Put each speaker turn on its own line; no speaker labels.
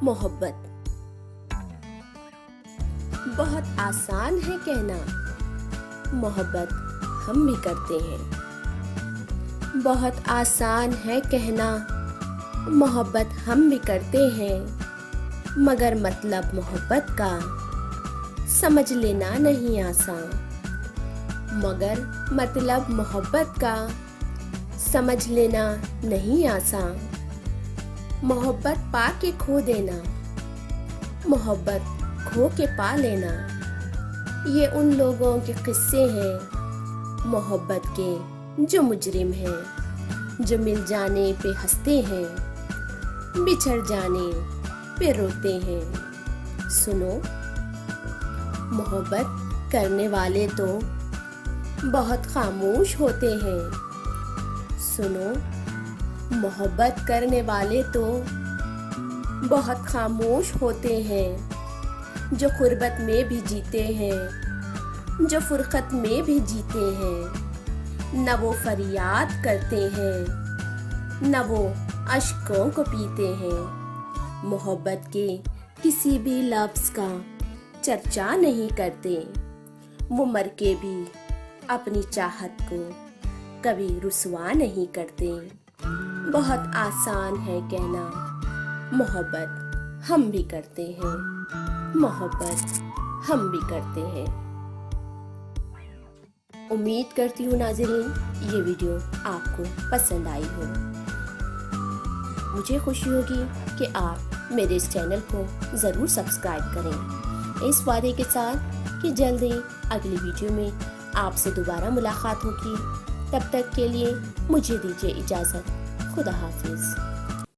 محبت بہت آسان ہے کہنا، محبت ہم بھی کرتے ہیں۔ بہت آسان ہے کہنا، محبت ہم بھی کرتے ہیں، مگر مطلب محبت کا سمجھ لینا نہیں آسان۔ مگر مطلب محبت کا سمجھ لینا نہیں آسان۔ محبت پا کے کھو دینا، محبت کھو کے پا لینا، یہ ان لوگوں کے قصے ہیں محبت کے جو مجرم ہیں، جو مل جانے پہ ہنستے ہیں، بچھڑ جانے پہ روتے ہیں۔ سنو، محبت کرنے والے تو بہت خاموش ہوتے ہیں۔ سنو، محبت کرنے والے تو بہت خاموش ہوتے ہیں، جو غربت میں بھی جیتے ہیں، جو فرقت میں بھی جیتے ہیں، نہ وہ فریاد کرتے ہیں، نہ وہ اشکوں کو پیتے ہیں۔ محبت کے کسی بھی لفظ کا چرچا نہیں کرتے، وہ مر کے بھی اپنی چاہت کو کبھی رسوا نہیں کرتے۔ بہت آسان ہے کہنا، محبت ہم بھی کرتے ہیں، محبت ہم بھی کرتے ہیں۔ امید کرتی ہوں ناظرین یہ ویڈیو آپ کو پسند آئی ہو۔ مجھے خوشی ہوگی کہ آپ میرے اس چینل کو ضرور سبسکرائب کریں، اس وعدے کے ساتھ کہ جلد ہی اگلی ویڈیو میں آپ سے دوبارہ ملاقات ہوگی۔ تب تک کے لیے مجھے دیجیے اجازت۔ خدا حافظ۔